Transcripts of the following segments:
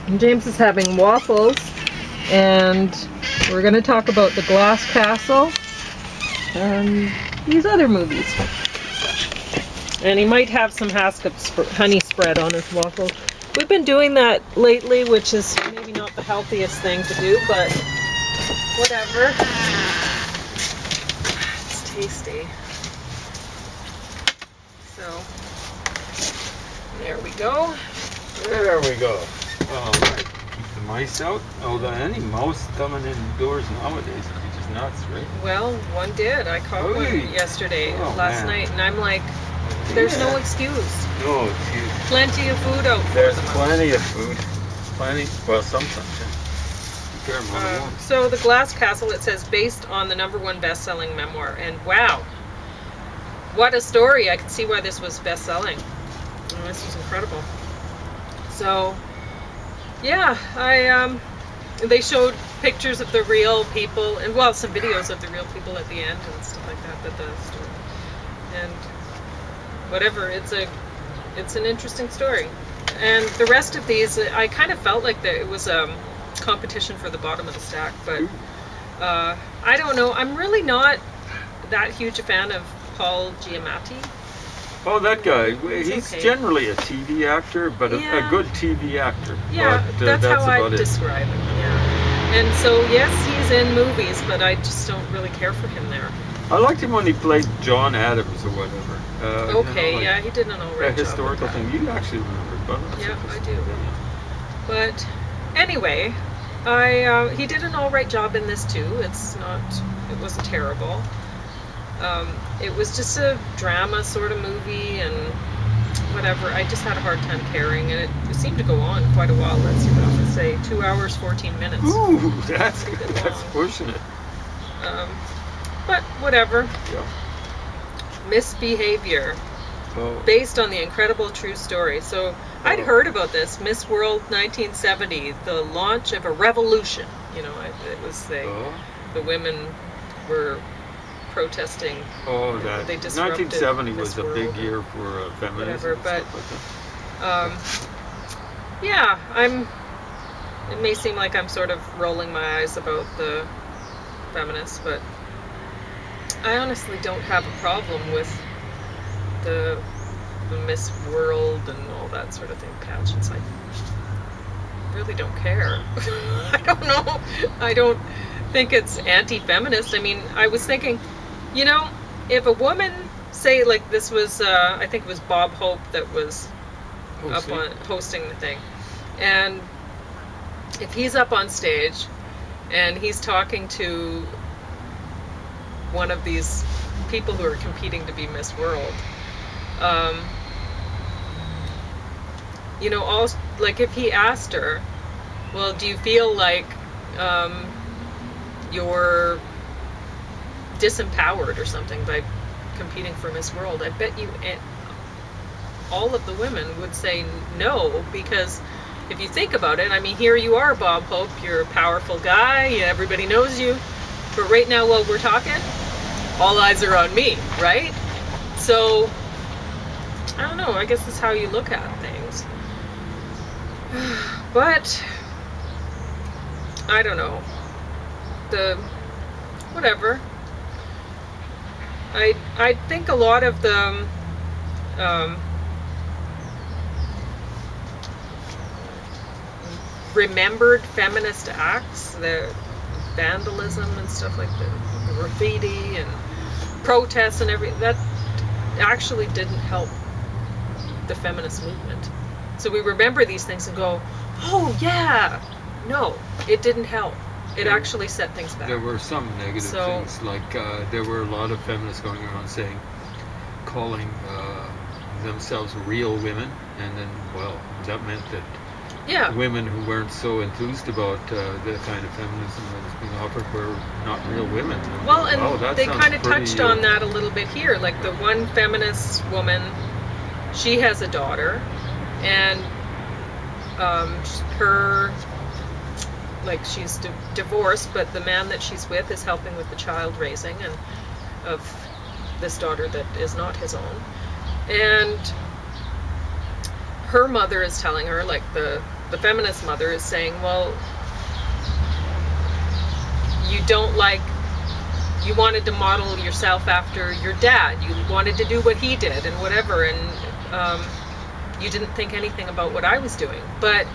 And James is having waffles, and we're going to talk about The Glass Castle and these other movies. And he might have some haskup honey spread on his waffles. We've been doing that lately, which is maybe not the healthiest thing to do, but whatever. It's tasty. So, there we go. There we go. All right. Keep the mice out. Although any mouse coming indoors nowadays is just nuts, right? Well, one did. I caught one yesterday, last night, and I'm like, there's no excuse. No excuse. Plenty of food out there. There's plenty of food. Plenty. Well, sometimes. So The Glass Castle, it says, based on the #1 best-selling memoir. And wow, what a story. I can see why this was best-selling. Oh, this was incredible. So, yeah, they showed pictures of the real people, and well, some videos of the real people at the end and stuff like that. But the story, and whatever, it's an interesting story. And the rest of these, I kind of felt like that it was a competition for the bottom of the stack, but I don't know. I'm really not that huge a fan of Paul Giamatti. Oh, that guy. He's generally a TV actor, but a good TV actor. Yeah, but, that's how I describe him. Yeah. And so, yes, he's in movies, but I just don't really care for him there. I liked him when he played John Adams or whatever. Yeah, he did an alright job. A historical thing. You actually remember, but yeah, I do. But anyway, he did an alright job in this too. It wasn't terrible. It was just a drama sort of movie and whatever. I just had a hard time caring, and it seemed to go on quite a while. Let's see what I would say. 2 hours, 14 minutes. Ooh, that's pushing it. But whatever. Yeah. Misbehaviour. Based on the incredible true story. So I'd heard about this. Miss World 1970, the launch of a revolution. You know, it was the women were protesting. Oh, that. They disrupted 1970 was Miss a big World year for feminism. Whatever, but yeah, it may seem like I'm sort of rolling my eyes about the feminists, but I honestly don't have a problem with the Miss World and all that sort of thing pageants. I really don't care. I don't know. I don't think it's anti-feminist. I mean, I was thinking, you know, if a woman, say like this was, I think it was Bob Hope that was hosting the thing, and if he's up on stage and he's talking to one of these people who are competing to be Miss World, you know, like if he asked her, well, do you feel like you're disempowered or something by competing for Miss World? I bet you all of the women would say no, because if you think about it, I mean, here you are, Bob Hope, you're a powerful guy, everybody knows you, but right now while we're talking, all eyes are on me, right? So, I don't know, I guess that's how you look at things. But, I don't know. Whatever. I think a lot of the remembered feminist acts, the vandalism and stuff like that, the graffiti and protests and everything, that actually didn't help the feminist movement. So we remember these things and go, oh yeah, no, it didn't help. It actually set things back. There were some negative things, like there were a lot of feminists going around calling themselves real women, and then, well, that meant that women who weren't so enthused about the kind of feminism that was being offered were not real women. Well, and they kind of touched on that a little bit here. Like the one feminist woman, she has a daughter, and her, like, she's divorced, but the man that she's with is helping with the child raising and of this daughter that is not his own. And her mother is telling her, like the the feminist mother is saying, well, you wanted to model yourself after your dad. You wanted to do what he did and whatever, and you didn't think anything about what I was doing. But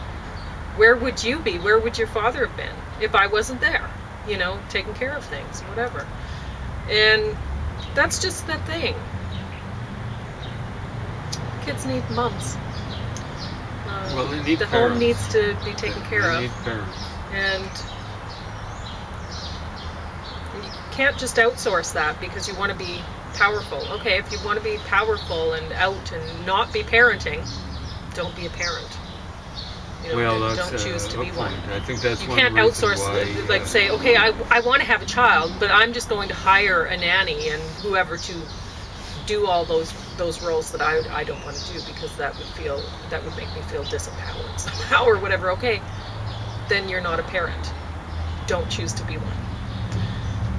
where would you be? Where would your father have been if I wasn't there, taking care of things, whatever? And that's just the thing. Kids need mums. Well, they need the parents. home needs to be taken care of. They need parents. And you can't just outsource that because you want to be powerful. Okay, if you want to be powerful and out and not be parenting, don't be a parent. Don't choose to be one. I think that's you one can't reason outsource, why, say, okay, I want to have a child, but I'm just going to hire a nanny and whoever to do all those roles that I don't want to do because that would make me feel disempowered somehow or whatever. Okay, then you're not a parent. Don't choose to be one.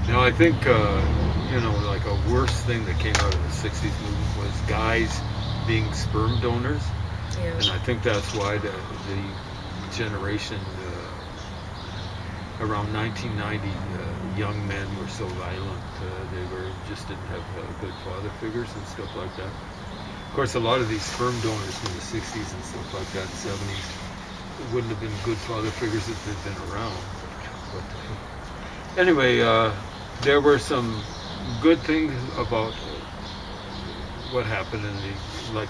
Now I think like a worse thing that came out of the 60s movement was guys being sperm donors. Yeah. And I think that's why the generation around 1990, young men were so violent. They just didn't have good father figures and stuff like that. Of course, a lot of these sperm donors from the 60s and stuff like that, 70s, wouldn't have been good father figures if they'd been around. But anyway, there were some good things about what happened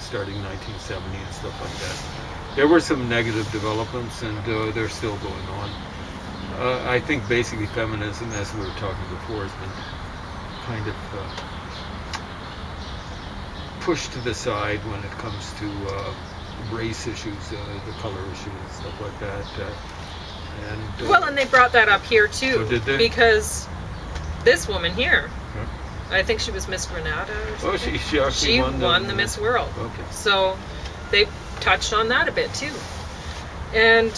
starting 1970 and stuff like that. There were some negative developments, and they're still going on. I think basically feminism, as we were talking before, has been kind of pushed to the side when it comes to race issues, the color issue and stuff like that. And they brought that up here too. Oh, did they? Because this woman here, I think she was Miss Granada or something. She won the Miss World. Okay. So they touched on that a bit too. And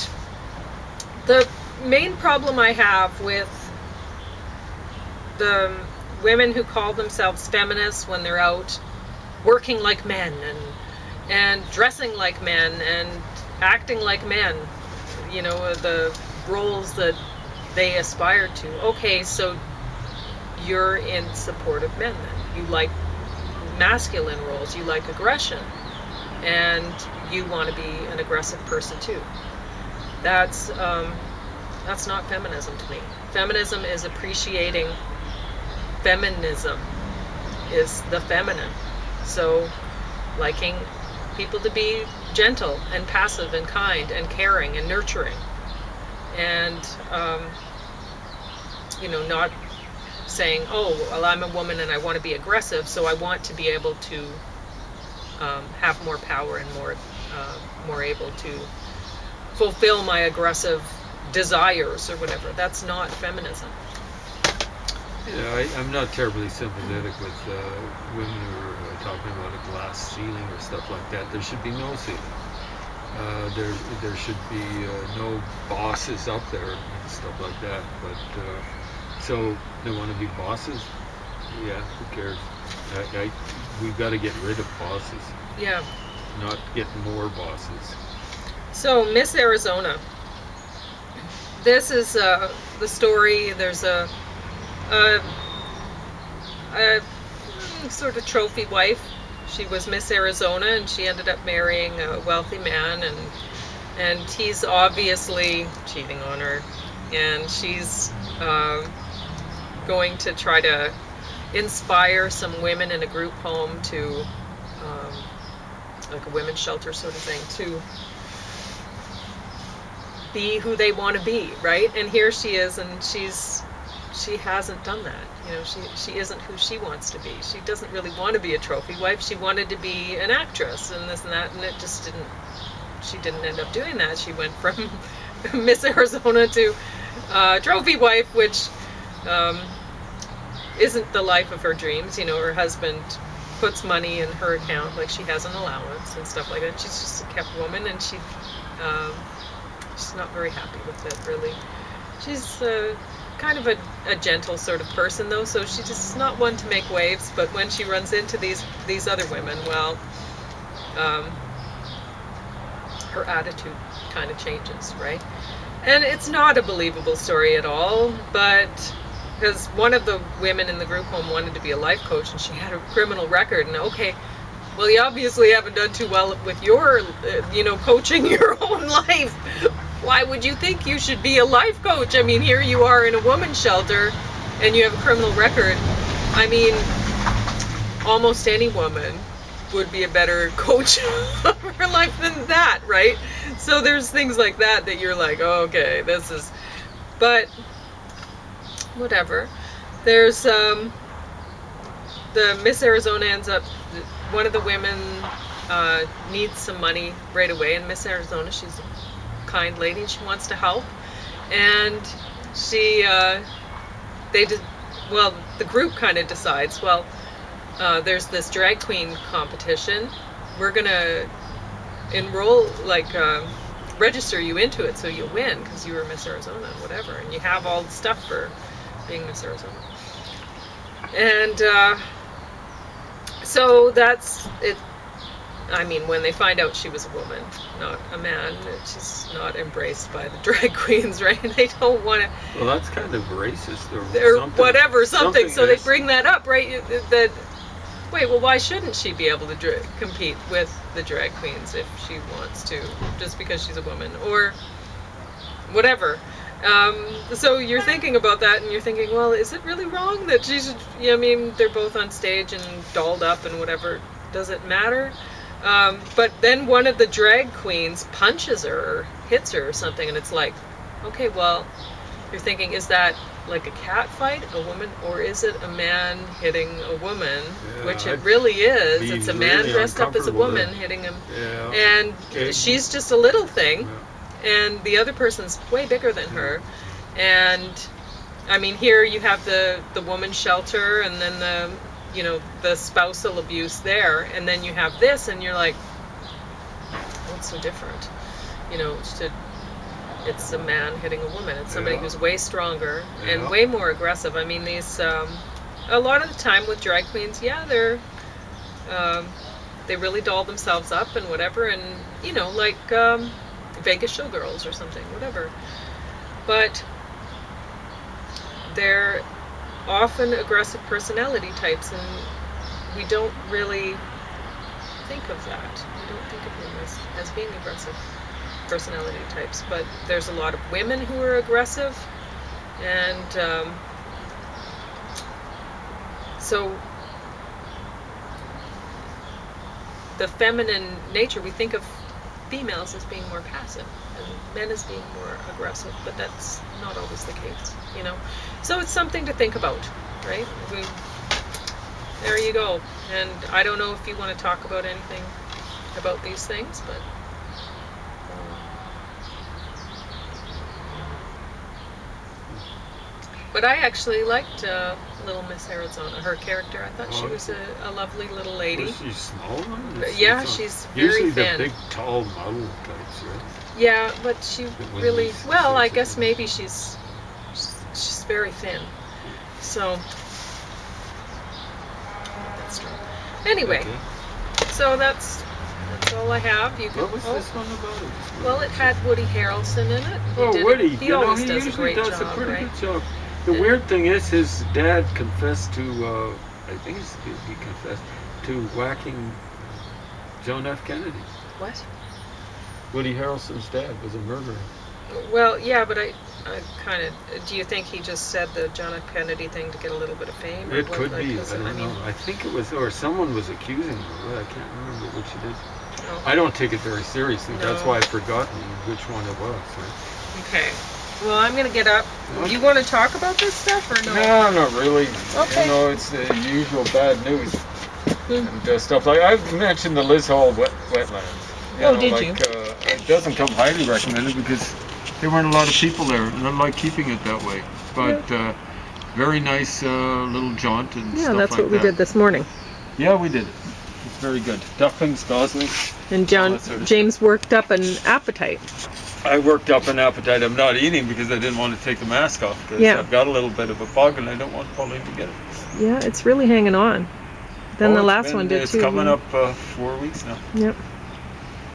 the main problem I have with the women who call themselves feminists when they're out working like men and dressing like men and acting like men, the roles that they aspire to. Okay, so you're in support of men then. You like masculine roles, you like aggression, and you want to be an aggressive person too. That's not feminism to me. Feminism is appreciating feminism, is the feminine. So liking people to be gentle and passive and kind and caring and nurturing, and not saying, oh, well, I'm a woman and I want to be aggressive, so I want to be able to have more power and more able to fulfill my aggressive desires or whatever. That's not feminism. Yeah, I'm not terribly sympathetic with women who are talking about a glass ceiling or stuff like that. There should be no ceiling. There should be no bosses up there and stuff like that. But so they want to be bosses? Yeah, who cares? We've got to get rid of bosses. Yeah. Not get more bosses. So Miss Arizona. This is the story. There's a sort of trophy wife. She was Miss Arizona, and she ended up marrying a wealthy man, and he's obviously cheating on her, and she's going to try to inspire some women in a group home to, like a women's shelter sort of thing, to be who they want to be, right? And here she is, and she hasn't done that. She isn't who she wants to be. She doesn't really want to be a trophy wife. She wanted to be an actress and this and that, and she didn't end up doing that. She went from Miss Arizona to trophy wife, which isn't the life of her dreams. Her husband puts money in her account, like she has an allowance and stuff like that. She's just a kept woman, and she's not very happy with it, really. She's kind of a gentle sort of person, though, so she's just not one to make waves. But when she runs into these other women, well, her attitude kind of changes, right? And it's not a believable story at all, but because one of the women in the group home wanted to be a life coach, and she had a criminal record, and okay, well, you obviously haven't done too well with your, coaching your own life. Why would you think you should be a life coach? I mean, here you are in a woman's shelter, and you have a criminal record. I mean, almost any woman would be a better coach of her life than that, right? So there's things like that you're like, oh, okay, this is, but whatever. There's the Miss Arizona ends up, one of the women needs some money right away, and Miss Arizona, she's a kind lady, and she wants to help, and the group kind of decides, well, there's this drag queen competition. We're gonna enroll, register you into it so you'll win because you were Miss Arizona and whatever, and you have all the stuff for being Miss Arizona. And so that's it. I mean, when they find out she was a woman, not a man, she's not embraced by the drag queens, right? They don't want to. Well, that's kind of racist, or something. So they bring that up, right? That. Wait, well, why shouldn't she be able to compete with the drag queens if she wants to, just because she's a woman, or whatever? So you're thinking about that, and you're thinking, well, is it really wrong that she should? I mean, they're both on stage and dolled up and whatever. Does it matter? But then one of the drag queens punches her or hits her or something, and it's like, okay, well, you're thinking, is that like a cat fight, a woman, or is it a man hitting a woman? Yeah, which it really is. It's a man dressed up as a woman hitting him. Yeah. And she's just a little thing, and the other person's way bigger than her. And I mean, here you have the woman's shelter, and then the spousal abuse there, and then you have this, and you're like, what's so different? It's a man hitting a woman. It's somebody who's way stronger and way more aggressive. I mean, these a lot of the time with drag queens, they really doll themselves up and whatever, and like Vegas showgirls or something, whatever. But they're often aggressive personality types, and we don't really think of that. We don't think of them as being aggressive personality types, but there's a lot of women who are aggressive, and so the feminine nature, we think of females as being more passive and men as being more aggressive, but that's not always the case, so it's something to think about, right? There you go. And I don't know if you want to talk about anything about these things, but I actually liked Little Miss Arizona, her character. I thought she was a lovely little lady. Was she small? Yeah, she's very usually thin. The big, tall model types, right? Yeah, but she really, well, I guess maybe she's very thin. So, that's true. Anyway, so that's all I have. What was this one about? Well, it had Woody Harrelson in it. Woody. He always does a great job, a pretty right? good job. The weird thing is, his dad confessed to, I think he confessed to whacking John F. Kennedy. What? Woody Harrelson's dad was a murderer. Well, yeah, but I kind of, do you think he just said the John F. Kennedy thing to get a little bit of fame? It could be. I don't know. I think it was, or someone was accusing him of it. I can't remember which it is. Oh. I don't take it very seriously. No. That's why I've forgotten which one it was. Right? Okay. Well, I'm going to get up. Do you want to talk about this stuff or no? No, not really. Okay. It's the usual bad news. And stuff like, I've mentioned the Liz Hall wetlands. Did you? It doesn't come highly recommended because there weren't a lot of people there, and I like keeping it that way. But very nice little jaunt and stuff like that. Yeah, that's what we did this morning. Yeah, we did. It's very good. Ducklings, goslings. And James worked up an appetite. I worked up an appetite. I'm not eating because I didn't want to take the mask off because I've got a little bit of a bug and I don't want Pauline to get it. Yeah, it's really hanging on. Then the last one did too. It's coming up 4 weeks now. Yep.